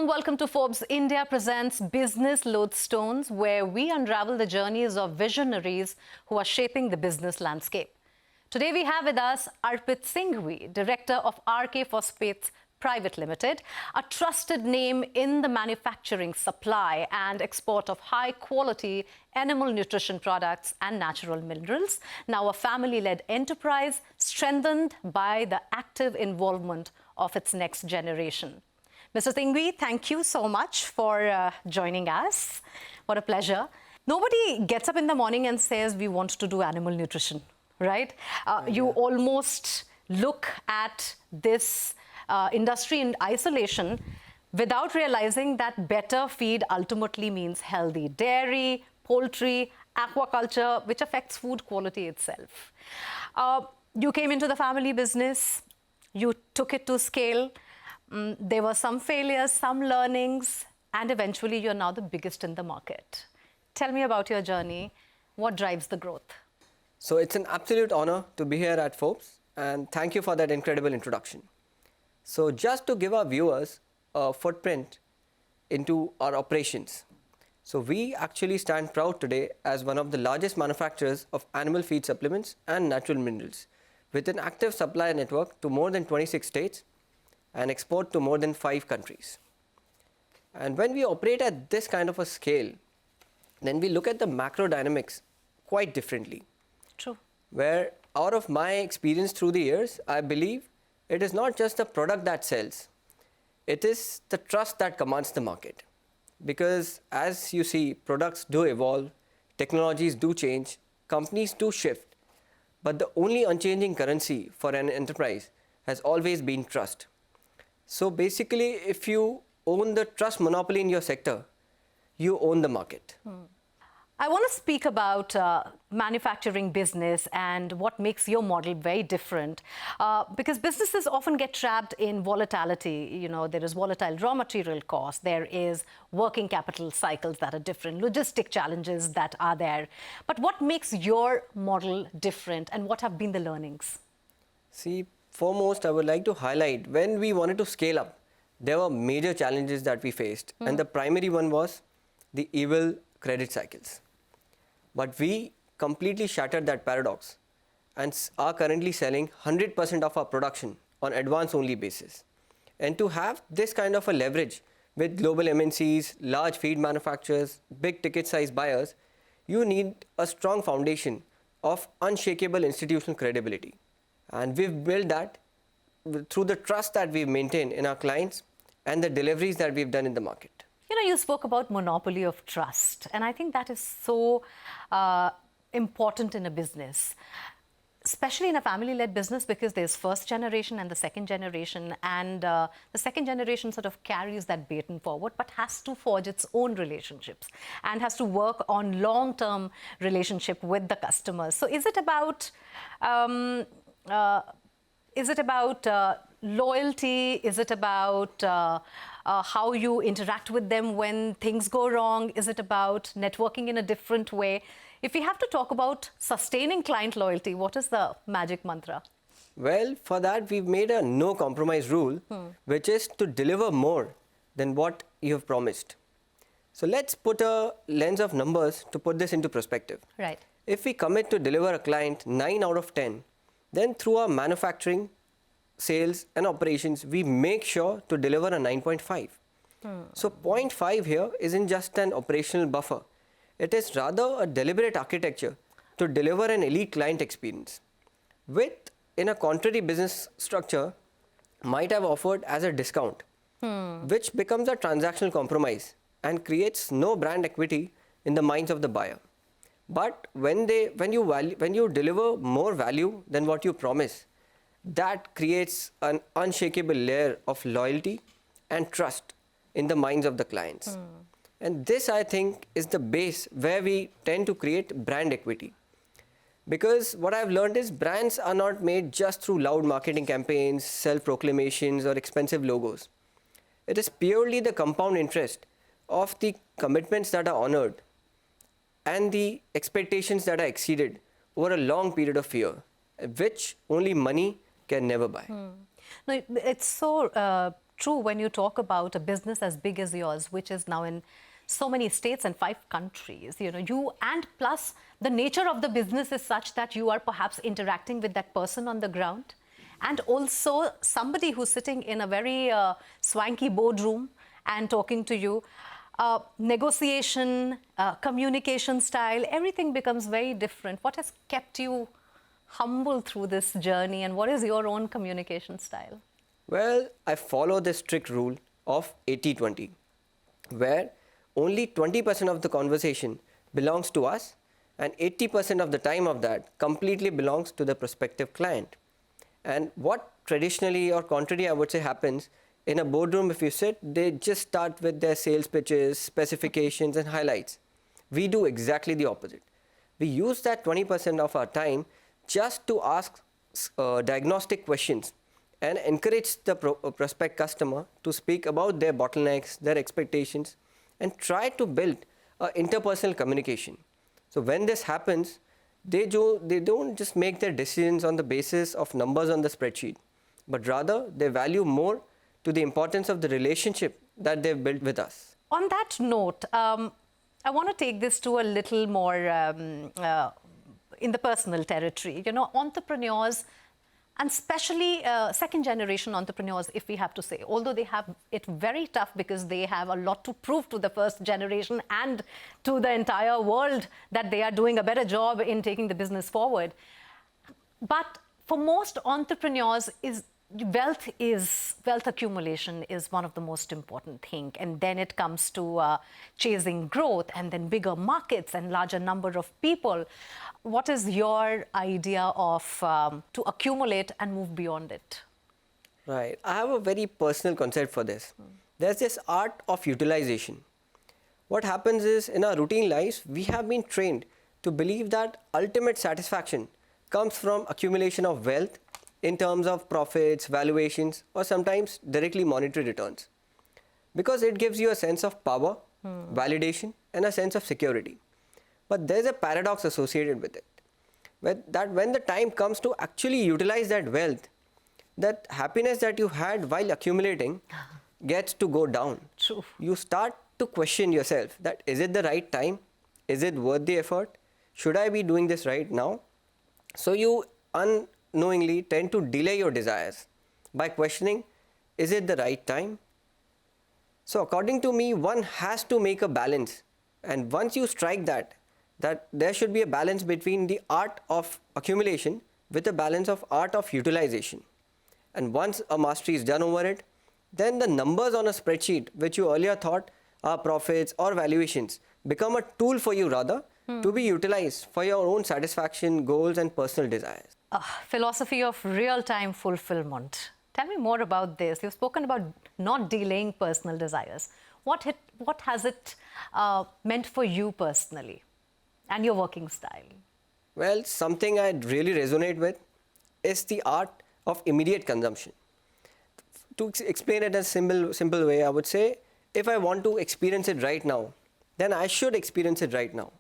welcome to Forbes India presents Business Lodestones, where we unravel the journeys of visionaries who are shaping the business landscape. Today we have with us Arpit Singhvi, Director of RK Phosphate Pvt Limited, a trusted name in the manufacturing, supply and export of high-quality animal nutrition products and natural minerals. Now a family-led enterprise strengthened by the active involvement of its next generation. Mr. Singhvi, thank you so much for joining us. What a pleasure. Nobody gets up in the morning and says, we want to do animal nutrition, right? You almost look at this industry in isolation without realizing that better feed ultimately means healthy dairy, poultry, aquaculture, which affects food quality itself. You came into the family business, you took it to scale. There were some failures, some learnings, and eventually you're now the biggest in the market. Tell me about your journey. What drives the growth? So it's an absolute honor to be here at Forbes, and thank you for that incredible introduction. So just to give our viewers a footprint into our operations. So we actually stand proud today as one of the largest manufacturers of animal feed supplements and natural minerals, with an active supplier network to more than 26 states and export to more than 5 countries. And when we operate at this kind of a scale, then we look at the macro dynamics quite differently. True. Where out of my experience through the years, I believe it is not just the product that sells, it is the trust that commands the market. Because as you see, products do evolve, technologies do change, companies do shift, but the only unchanging currency for an enterprise has always been trust. So basically, if you own the trust monopoly in your sector, you own the market. I want to speak about manufacturing business and what makes your model very different. Because businesses often get trapped in volatility. You know, there is volatile raw material costs, there is working capital cycles that are different, logistic challenges that are there. But what makes your model different and what have been the learnings? See, foremost, I would like to highlight when we wanted to scale up, there were major challenges that we faced. And the primary one was the evil credit cycles. But we completely shattered that paradox and are currently selling 100% of our production on advance-only basis. And to have this kind of a leverage with global MNCs, large feed manufacturers, big ticket size buyers, you need a strong foundation of unshakable institutional credibility. And we've built that through the trust that we've maintained in our clients and the deliveries that we've done in the market. You know, you spoke about monopoly of trust, and I think that is so important in a business, especially in a family-led business, because there's first generation and the second generation, and the second generation sort of carries that baton forward, but has to forge its own relationships and has to work on long-term relationship with the customers. So is it about loyalty? Is it about how you interact with them when things go wrong? Is it about networking in a different way? If we have to talk about sustaining client loyalty, what is the magic mantra? Well, for that, we've made a no compromise rule, which is to deliver more than what you have promised. So let's put a lens of numbers to put this into perspective. Right. If we commit to deliver a client 9 out of 10, then through our manufacturing, sales and operations, we make sure to deliver a 9.5. So 0.5 here isn't just an operational buffer. It is rather a deliberate architecture to deliver an elite client experience, with in a contrary business structure might have offered as a discount, which becomes a transactional compromise and creates no brand equity in the minds of the buyer. But when you deliver more value than what you promise, that creates an unshakable layer of loyalty and trust in the minds of the clients. And this, I think, is the base where we tend to create brand equity. Because what I've learned is brands are not made just through loud marketing campaigns, self-proclamations or expensive logos. It is purely the compound interest of the commitments that are honored and the expectations that are exceeded over a long period of year, which only money can never buy. No, it's so true when you talk about a business as big as yours, which is now in so many states and 5 countries. You and plus the nature of the business is such that you are perhaps interacting with that person on the ground, and also somebody who's sitting in a very swanky boardroom and talking to you. Negotiation, communication style, everything becomes very different. What has kept you humble through this journey, and what is your own communication style? Well, I follow the strict rule of 80-20, where only 20% of the conversation belongs to us and 80% of the time of that completely belongs to the prospective client. And what traditionally or contrary I would say happens in a boardroom, if you sit, they just start with their sales pitches, specifications and highlights. We do exactly the opposite. We use that 20% of our time just to ask diagnostic questions and encourage the prospect customer to speak about their bottlenecks, their expectations, and try to build interpersonal communication. So when this happens, they don't just make their decisions on the basis of numbers on the spreadsheet, but rather they value more to the importance of the relationship that they've built with us. On that note, I want to take this to a little more in the personal territory. Entrepreneurs, and especially second generation entrepreneurs, if we have to say, although they have it very tough because they have a lot to prove to the first generation and to the entire world that they are doing a better job in taking the business forward. But for most entrepreneurs, wealth accumulation is one of the most important thing, and then it comes to chasing growth and then bigger markets and larger number of people. What is your idea of to accumulate and move beyond it? Right. I have a very personal concept for this. There's this art of utilization. What happens is, in our routine lives, we have been trained to believe that ultimate satisfaction comes from accumulation of wealth in terms of profits, valuations, or sometimes directly monetary returns. Because it gives you a sense of power, validation, and a sense of security. But there's a paradox associated with it. That when the time comes to actually utilize that wealth, that happiness that you had while accumulating gets to go down. True. You start to question yourself that is it the right time? Is it worth the effort? Should I be doing this right now? So you unknowingly tend to delay your desires by questioning, is it the right time? So according to me, one has to make a balance, and once you strike that there should be a balance between the art of accumulation with a balance of art of utilization. And once a mastery is done over it, then the numbers on a spreadsheet which you earlier thought are profits or valuations become a tool for you rather to be utilized for your own satisfaction, goals and personal desires. Philosophy of real-time fulfillment. Tell me more about this. You've spoken about not delaying personal desires. What has it meant for you personally and your working style? Well, something I really resonate with is the art of immediate consumption. To explain it in a simple way, I would say, if I want to experience it right now, then I should experience it right now,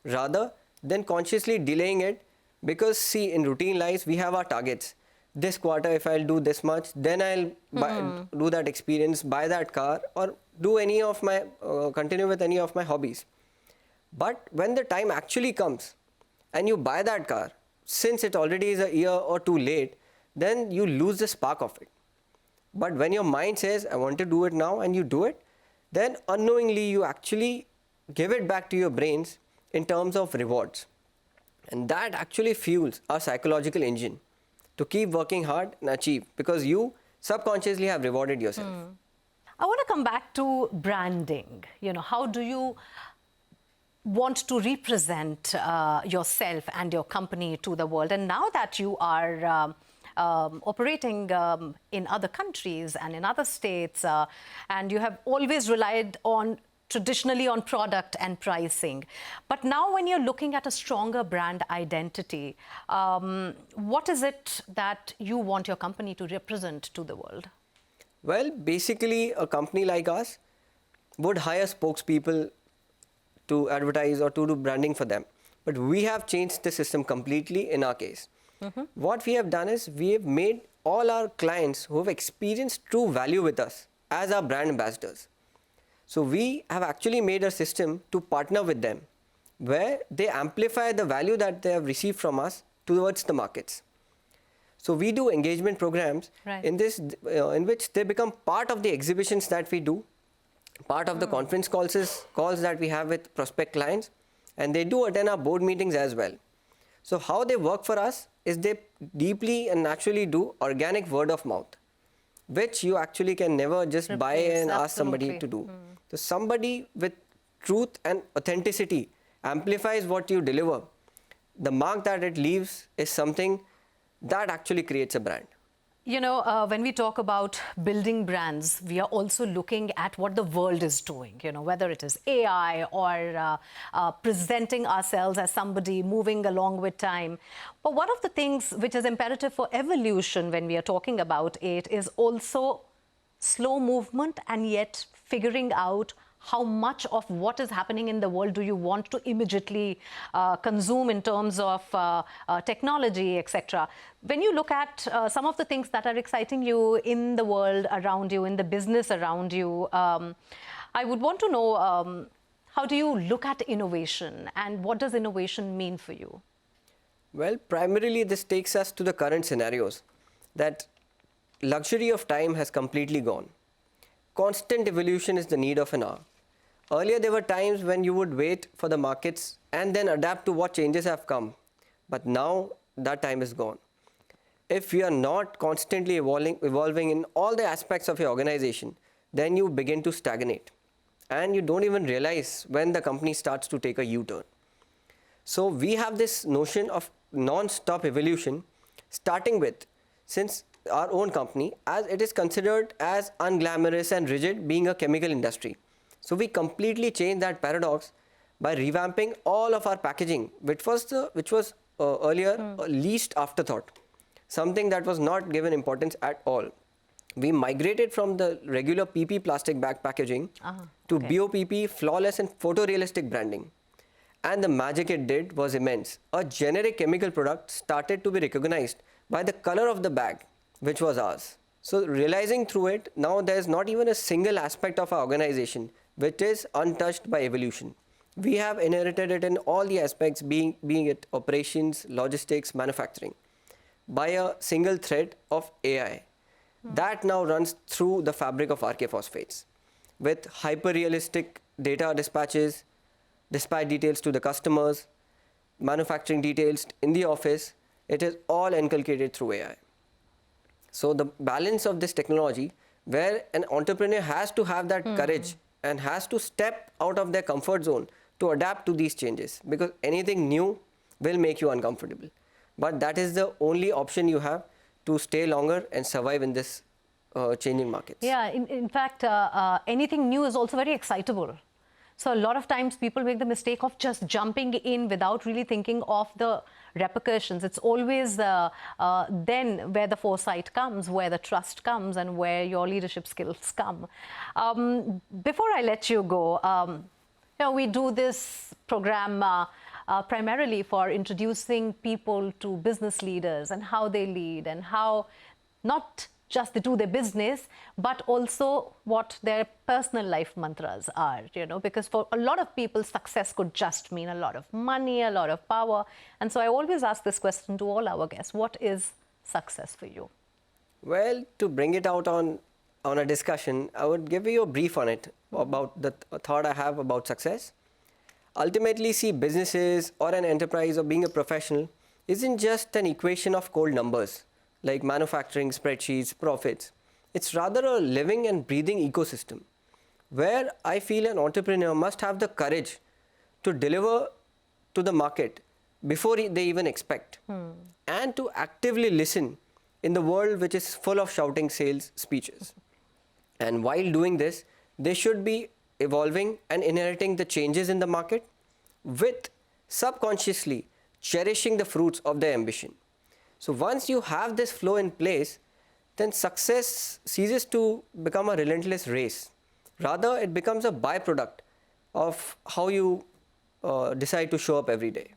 rather than consciously delaying it. Because see, in routine lives, we have our targets. This quarter, if I'll do this much, then I'll do that experience, buy that car, or do any of my, continue with any of my hobbies. But when the time actually comes and you buy that car, since it already is a year or two late, then you lose the spark of it. But when your mind says, I want to do it now, and you do it, then unknowingly you actually give it back to your brains in terms of rewards. And that actually fuels our psychological engine to keep working hard and achieve, because you subconsciously have rewarded yourself. I want to come back to branding. How do you want to represent yourself and your company to the world? And now that you are operating in other countries and in other states, and you have always relied traditionally on product and pricing. But now when you're looking at a stronger brand identity, what is it that you want your company to represent to the world? Well, basically a company like us would hire spokespeople to advertise or to do branding for them. But we have changed the system completely in our case. What we have done is we have made all our clients who have experienced true value with us as our brand ambassadors. So we have actually made a system to partner with them where they amplify the value that they have received from us towards the markets. So we do engagement programs in which they become part of the exhibitions that we do, part of the conference calls that we have with prospect clients, and they do attend our board meetings as well. So how they work for us is they deeply and naturally do organic word of mouth, which you actually can never just buy and ask somebody to do. So somebody with truth and authenticity amplifies what you deliver. The mark that it leaves is something that actually creates a brand. You know, when we talk about building brands, we are also looking at what the world is doing, you know, whether it is AI or presenting ourselves as somebody moving along with time. But one of the things which is imperative for evolution when we are talking about it is also slow movement, and yet figuring out how much of what is happening in the world do you want to immediately consume in terms of technology, etc. When you look at some of the things that are exciting you in the world around you, in the business around you, I would want to know, how do you look at innovation, and what does innovation mean for you? Well, primarily this takes us to the current scenarios, that luxury of time has completely gone. Constant evolution is the need of an hour. Earlier, there were times when you would wait for the markets and then adapt to what changes have come. But now that time is gone. If you are not constantly evolving in all the aspects of your organization, then you begin to stagnate. And you don't even realize when the company starts to take a U-turn. So we have this notion of non-stop evolution, starting with, since our own company, as it is considered as unglamorous and rigid being a chemical industry. So we completely changed that paradox by revamping all of our packaging, which was earlier least afterthought, something that was not given importance at all. We migrated from the regular PP plastic bag packaging to BOPP, flawless and photorealistic branding. And the magic it did was immense. A generic chemical product started to be recognized by the color of the bag, which was ours. So realizing through it, now there is not even a single aspect of our organization which is untouched by evolution. We have inherited it in all the aspects, being it operations, logistics, manufacturing, by a single thread of AI. That now runs through the fabric of RK Phosphates, with hyper-realistic data dispatches, dispatch details to the customers, manufacturing details in the office. It is all inculcated through AI. So the balance of this technology, where an entrepreneur has to have that courage and has to step out of their comfort zone to adapt to these changes, because anything new will make you uncomfortable. But that is the only option you have to stay longer and survive in this changing markets. Yeah, in fact, anything new is also very excitable. So a lot of times people make the mistake of just jumping in without really thinking of the repercussions. It's always then where the foresight comes, where the trust comes, and where your leadership skills come. Before I let you go, you know, we do this program primarily for introducing people to business leaders and how they lead, and how not just they do their business, but also what their personal life mantras are, you know, because for a lot of people, success could just mean a lot of money, a lot of power. And so I always ask this question to all our guests: what is success for you? Well, to bring it out on a discussion, I would give you a brief on it, about the thought I have about success. Ultimately, see, businesses or an enterprise or being a professional isn't just an equation of cold numbers, like manufacturing, spreadsheets, profits. It's rather a living and breathing ecosystem where I feel an entrepreneur must have the courage to deliver to the market before they even expect, and to actively listen in the world which is full of shouting sales speeches. And while doing this, they should be evolving and inheriting the changes in the market with subconsciously cherishing the fruits of their ambition. So once you have this flow in place, then success ceases to become a relentless race. Rather, it becomes a byproduct of how you decide to show up every day.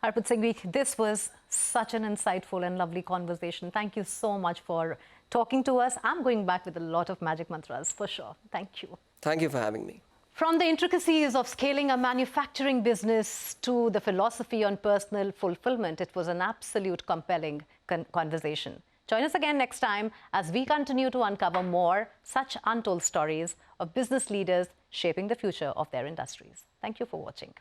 Arpit Singhvi, this was such an insightful and lovely conversation. Thank you so much for talking to us. I'm going back with a lot of magic mantras for sure. Thank you. Thank you for having me. From the intricacies of scaling a manufacturing business to the philosophy on personal fulfillment, it was an absolute compelling conversation. Join us again next time as we continue to uncover more such untold stories of business leaders shaping the future of their industries. Thank you for watching.